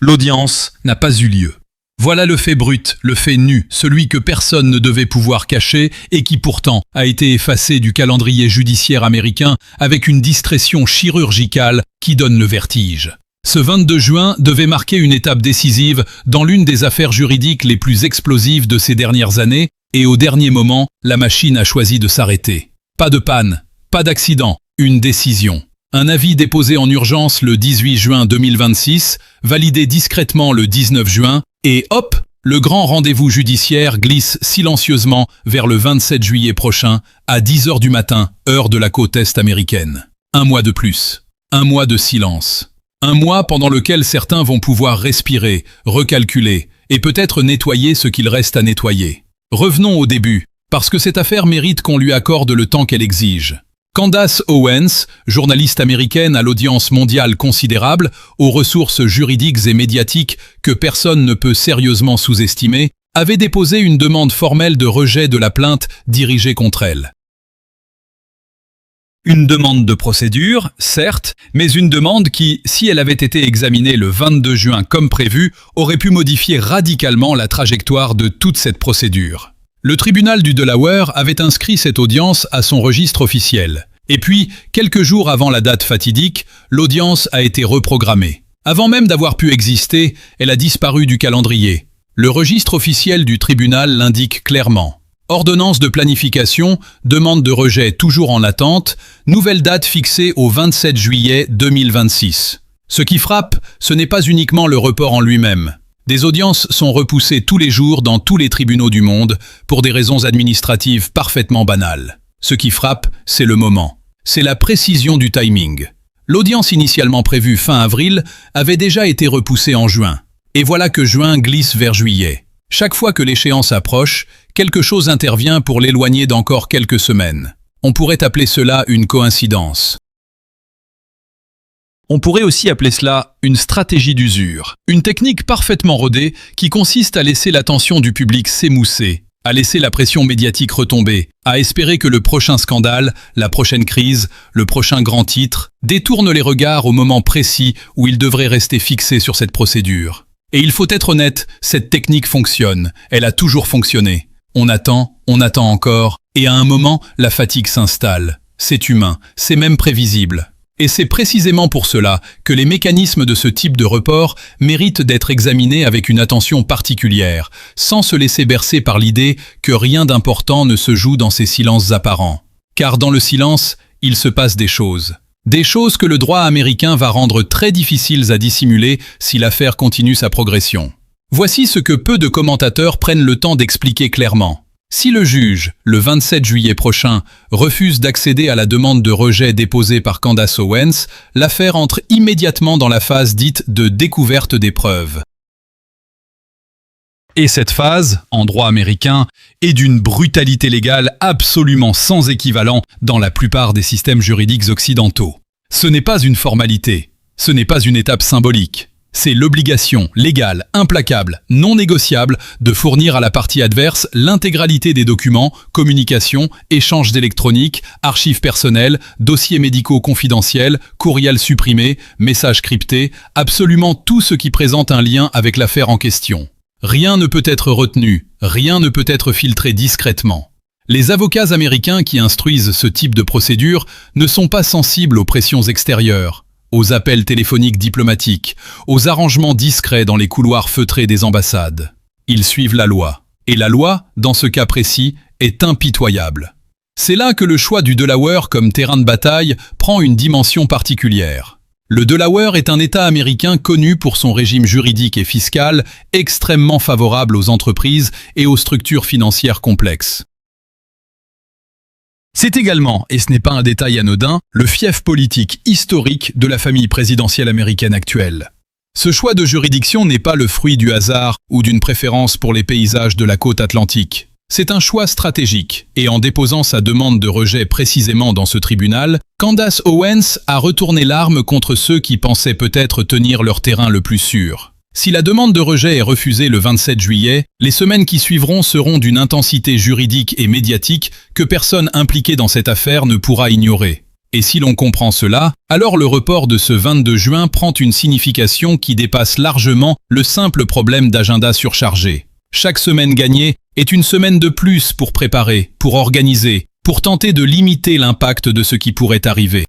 L'audience n'a pas eu lieu. Voilà le fait brut, le fait nu, celui que personne ne devait pouvoir cacher et qui pourtant a été effacé du calendrier judiciaire américain avec une discrétion chirurgicale qui donne le vertige. Ce 22 juin devait marquer une étape décisive dans l'une des affaires juridiques les plus explosives de ces dernières années et au dernier moment, la machine a choisi de s'arrêter. Pas de panne, pas d'accident, une décision. Un avis déposé en urgence le 18 juin 2026, validé discrètement le 19 juin, et hop, le grand rendez-vous judiciaire glisse silencieusement vers le 27 juillet prochain, à 10h du matin, heure de la côte est américaine. Un mois de plus. Un mois de silence. Un mois pendant lequel certains vont pouvoir respirer, recalculer, et peut-être nettoyer ce qu'il reste à nettoyer. Revenons au début, parce que cette affaire mérite qu'on lui accorde le temps qu'elle exige. Candace Owens, journaliste américaine à l'audience mondiale considérable, aux ressources juridiques et médiatiques que personne ne peut sérieusement sous-estimer, avait déposé une demande formelle de rejet de la plainte dirigée contre elle. Une demande de procédure, certes, mais une demande qui, si elle avait été examinée le 22 juin comme prévu, aurait pu modifier radicalement la trajectoire de toute cette procédure. Le tribunal du Delaware avait inscrit cette audience à son registre officiel. Et puis, quelques jours avant la date fatidique, l'audience a été reprogrammée. Avant même d'avoir pu exister, elle a disparu du calendrier. Le registre officiel du tribunal l'indique clairement. Ordonnance de planification, demande de rejet toujours en attente, nouvelle date fixée au 27 juillet 2026. Ce qui frappe, ce n'est pas uniquement le report en lui-même. Des audiences sont repoussées tous les jours dans tous les tribunaux du monde pour des raisons administratives parfaitement banales. Ce qui frappe, c'est le moment. C'est la précision du timing. L'audience initialement prévue fin avril avait déjà été repoussée en juin. Et voilà que juin glisse vers juillet. Chaque fois que l'échéance approche, quelque chose intervient pour l'éloigner d'encore quelques semaines. On pourrait appeler cela une coïncidence. On pourrait aussi appeler cela une stratégie d'usure, une technique parfaitement rodée qui consiste à laisser l'attention du public s'émousser, à laisser la pression médiatique retomber, à espérer que le prochain scandale, la prochaine crise, le prochain grand titre détourne les regards au moment précis où ils devraient rester fixés sur cette procédure. Et il faut être honnête, cette technique fonctionne, elle a toujours fonctionné. On attend encore, et à un moment, la fatigue s'installe. C'est humain, c'est même prévisible. Et c'est précisément pour cela que les mécanismes de ce type de report méritent d'être examinés avec une attention particulière, sans se laisser bercer par l'idée que rien d'important ne se joue dans ces silences apparents. Car dans le silence, il se passe des choses. Des choses que le droit américain va rendre très difficiles à dissimuler si l'affaire continue sa progression. Voici ce que peu de commentateurs prennent le temps d'expliquer clairement. Si le juge, le 27 juillet prochain, refuse d'accéder à la demande de rejet déposée par Candace Owens, l'affaire entre immédiatement dans la phase dite de découverte des preuves. Et cette phase, en droit américain, est d'une brutalité légale absolument sans équivalent dans la plupart des systèmes juridiques occidentaux. Ce n'est pas une formalité, ce n'est pas une étape symbolique. C'est l'obligation légale, implacable, non négociable de fournir à la partie adverse l'intégralité des documents, communications, échanges électroniques, archives personnelles, dossiers médicaux confidentiels, courriels supprimés, messages cryptés, absolument tout ce qui présente un lien avec l'affaire en question. Rien ne peut être retenu, rien ne peut être filtré discrètement. Les avocats américains qui instruisent ce type de procédure ne sont pas sensibles aux pressions extérieures, aux appels téléphoniques diplomatiques, aux arrangements discrets dans les couloirs feutrés des ambassades. Ils suivent la loi. Et la loi, dans ce cas précis, est impitoyable. C'est là que le choix du Delaware comme terrain de bataille prend une dimension particulière. Le Delaware est un État américain connu pour son régime juridique et fiscal extrêmement favorable aux entreprises et aux structures financières complexes. C'est également, et ce n'est pas un détail anodin, le fief politique historique de la famille présidentielle américaine actuelle. Ce choix de juridiction n'est pas le fruit du hasard ou d'une préférence pour les paysages de la côte atlantique. C'est un choix stratégique, et en déposant sa demande de rejet précisément dans ce tribunal, Candace Owens a retourné l'arme contre ceux qui pensaient peut-être tenir leur terrain le plus sûr. Si la demande de rejet est refusée le 27 juillet, les semaines qui suivront seront d'une intensité juridique et médiatique que personne impliqué dans cette affaire ne pourra ignorer. Et si l'on comprend cela, alors le report de ce 22 juin prend une signification qui dépasse largement le simple problème d'agenda surchargé. Chaque semaine gagnée est une semaine de plus pour préparer, pour organiser, pour tenter de limiter l'impact de ce qui pourrait arriver.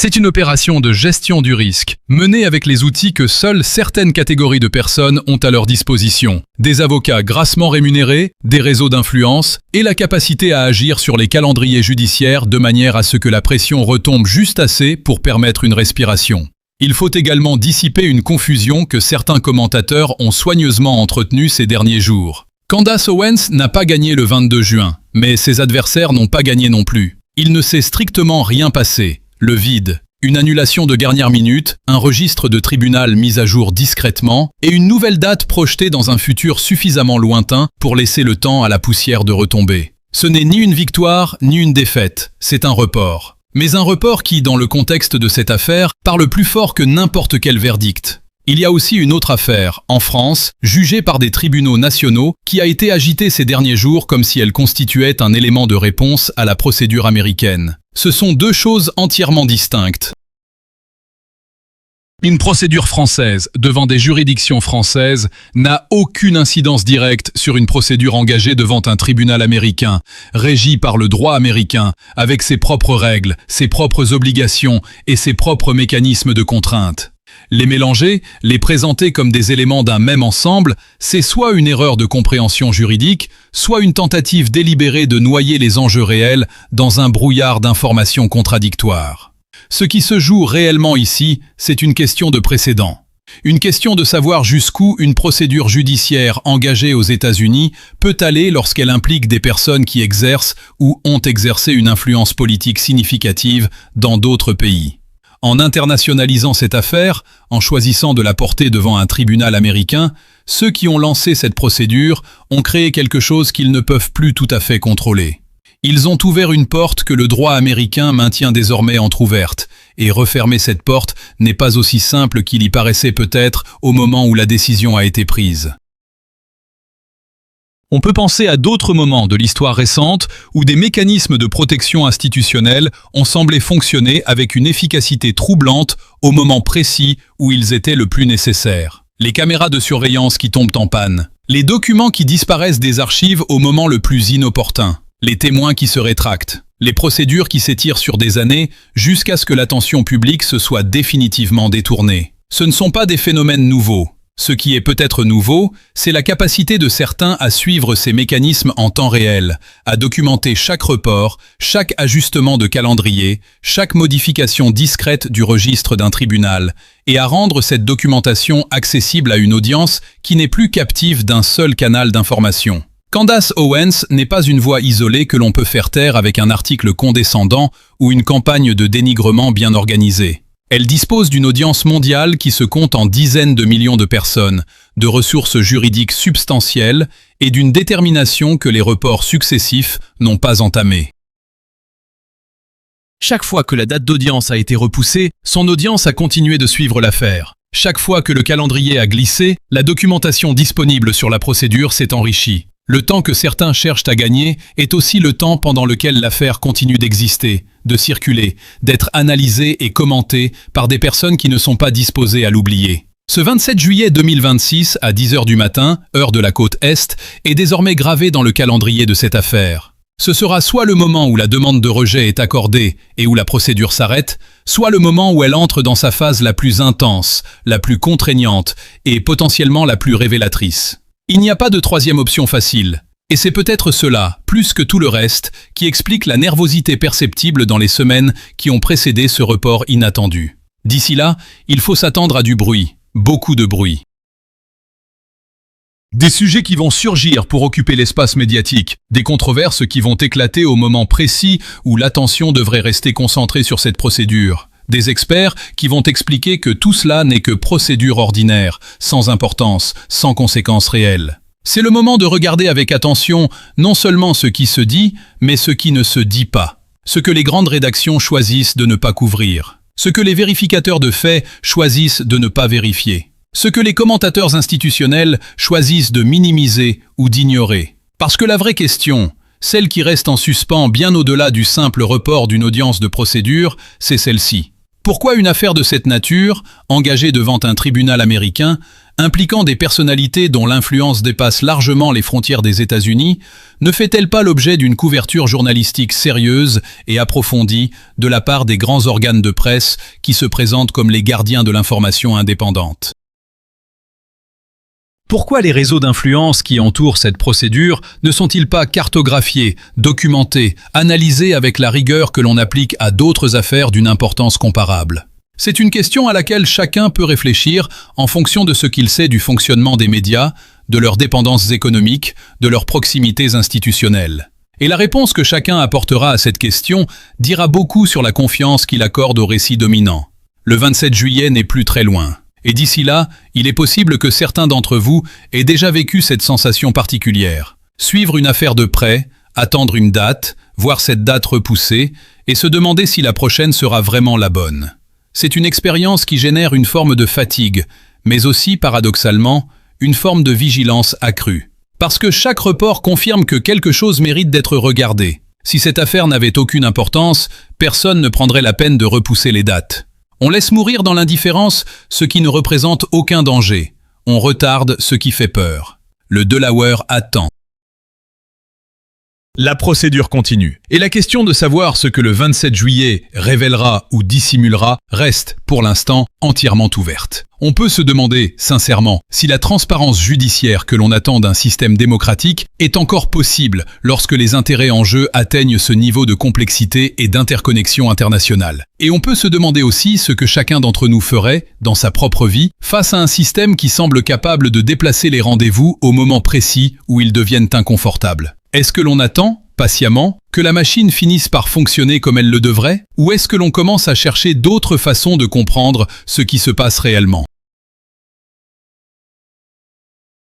C'est une opération de gestion du risque, menée avec les outils que seules certaines catégories de personnes ont à leur disposition. Des avocats grassement rémunérés, des réseaux d'influence et la capacité à agir sur les calendriers judiciaires de manière à ce que la pression retombe juste assez pour permettre une respiration. Il faut également dissiper une confusion que certains commentateurs ont soigneusement entretenue ces derniers jours. Candace Owens n'a pas gagné le 22 juin, mais ses adversaires n'ont pas gagné non plus. Il ne s'est strictement rien passé. Le vide, une annulation de dernière minute, un registre de tribunal mis à jour discrètement et une nouvelle date projetée dans un futur suffisamment lointain pour laisser le temps à la poussière de retomber. Ce n'est ni une victoire ni une défaite, c'est un report. Mais un report qui, dans le contexte de cette affaire, parle plus fort que n'importe quel verdict. Il y a aussi une autre affaire, en France, jugée par des tribunaux nationaux, qui a été agitée ces derniers jours comme si elle constituait un élément de réponse à la procédure américaine. Ce sont deux choses entièrement distinctes. Une procédure française devant des juridictions françaises n'a aucune incidence directe sur une procédure engagée devant un tribunal américain, régi par le droit américain, avec ses propres règles, ses propres obligations et ses propres mécanismes de contrainte. Les mélanger, les présenter comme des éléments d'un même ensemble, c'est soit une erreur de compréhension juridique, soit une tentative délibérée de noyer les enjeux réels dans un brouillard d'informations contradictoires. Ce qui se joue réellement ici, c'est une question de précédent. Une question de savoir jusqu'où une procédure judiciaire engagée aux États-Unis peut aller lorsqu'elle implique des personnes qui exercent ou ont exercé une influence politique significative dans d'autres pays. En internationalisant cette affaire, en choisissant de la porter devant un tribunal américain, ceux qui ont lancé cette procédure ont créé quelque chose qu'ils ne peuvent plus tout à fait contrôler. Ils ont ouvert une porte que le droit américain maintient désormais entrouverte, et refermer cette porte n'est pas aussi simple qu'il y paraissait peut-être au moment où la décision a été prise. On peut penser à d'autres moments de l'histoire récente où des mécanismes de protection institutionnelle ont semblé fonctionner avec une efficacité troublante au moment précis où ils étaient le plus nécessaires. Les caméras de surveillance qui tombent en panne, les documents qui disparaissent des archives au moment le plus inopportun, les témoins qui se rétractent, les procédures qui s'étirent sur des années jusqu'à ce que l'attention publique se soit définitivement détournée. Ce ne sont pas des phénomènes nouveaux. Ce qui est peut-être nouveau, c'est la capacité de certains à suivre ces mécanismes en temps réel, à documenter chaque report, chaque ajustement de calendrier, chaque modification discrète du registre d'un tribunal, et à rendre cette documentation accessible à une audience qui n'est plus captive d'un seul canal d'information. Candace Owens n'est pas une voix isolée que l'on peut faire taire avec un article condescendant ou une campagne de dénigrement bien organisée. Elle dispose d'une audience mondiale qui se compte en dizaines de millions de personnes, de ressources juridiques substantielles et d'une détermination que les reports successifs n'ont pas entamée. Chaque fois que la date d'audience a été repoussée, son audience a continué de suivre l'affaire. Chaque fois que le calendrier a glissé, la documentation disponible sur la procédure s'est enrichie. Le temps que certains cherchent à gagner est aussi le temps pendant lequel l'affaire continue d'exister, de circuler, d'être analysée et commentée par des personnes qui ne sont pas disposées à l'oublier. Ce 27 juillet 2026 à 10h du matin, heure de la côte Est, est désormais gravé dans le calendrier de cette affaire. Ce sera soit le moment où la demande de rejet est accordée et où la procédure s'arrête, soit le moment où elle entre dans sa phase la plus intense, la plus contraignante et potentiellement la plus révélatrice. Il n'y a pas de troisième option facile, et c'est peut-être cela, plus que tout le reste, qui explique la nervosité perceptible dans les semaines qui ont précédé ce report inattendu. D'ici là, il faut s'attendre à du bruit, beaucoup de bruit. Des sujets qui vont surgir pour occuper l'espace médiatique, des controverses qui vont éclater au moment précis où l'attention devrait rester concentrée sur cette procédure. Des experts qui vont expliquer que tout cela n'est que procédure ordinaire, sans importance, sans conséquences réelles. C'est le moment de regarder avec attention non seulement ce qui se dit, mais ce qui ne se dit pas. Ce que les grandes rédactions choisissent de ne pas couvrir. Ce que les vérificateurs de faits choisissent de ne pas vérifier. Ce que les commentateurs institutionnels choisissent de minimiser ou d'ignorer. Parce que la vraie question, Celle qui reste en suspens bien au-delà du simple report d'une audience de procédure, c'est celle-ci. Pourquoi une affaire de cette nature, engagée devant un tribunal américain, impliquant des personnalités dont l'influence dépasse largement les frontières des États-Unis, ne fait-elle pas l'objet d'une couverture journalistique sérieuse et approfondie de la part des grands organes de presse qui se présentent comme les gardiens de l'information indépendante ? Pourquoi les réseaux d'influence qui entourent cette procédure ne sont-ils pas cartographiés, documentés, analysés avec la rigueur que l'on applique à d'autres affaires d'une importance comparable ? C'est une question à laquelle chacun peut réfléchir en fonction de ce qu'il sait du fonctionnement des médias, de leurs dépendances économiques, de leurs proximités institutionnelles. Et la réponse que chacun apportera à cette question dira beaucoup sur la confiance qu'il accorde au récit dominant. Le 27 juillet n'est plus très loin. Et d'ici là, il est possible que certains d'entre vous aient déjà vécu cette sensation particulière. Suivre une affaire de près, attendre une date, voir cette date repoussée, et se demander si la prochaine sera vraiment la bonne. C'est une expérience qui génère une forme de fatigue, mais aussi, paradoxalement, une forme de vigilance accrue. Parce que chaque report confirme que quelque chose mérite d'être regardé. Si cette affaire n'avait aucune importance, personne ne prendrait la peine de repousser les dates. On laisse mourir dans l'indifférence ce qui ne représente aucun danger. On retarde ce qui fait peur. Le Delaware attend. La procédure continue. Et la question de savoir ce que le 27 juillet révélera ou dissimulera reste, pour l'instant, entièrement ouverte. On peut se demander, sincèrement, si la transparence judiciaire que l'on attend d'un système démocratique est encore possible lorsque les intérêts en jeu atteignent ce niveau de complexité et d'interconnexion internationale. Et on peut se demander aussi ce que chacun d'entre nous ferait, dans sa propre vie, face à un système qui semble capable de déplacer les rendez-vous au moment précis où ils deviennent inconfortables. Est-ce que l'on attend, patiemment, que la machine finisse par fonctionner comme elle le devrait? Ou est-ce que l'on commence à chercher d'autres façons de comprendre ce qui se passe réellement?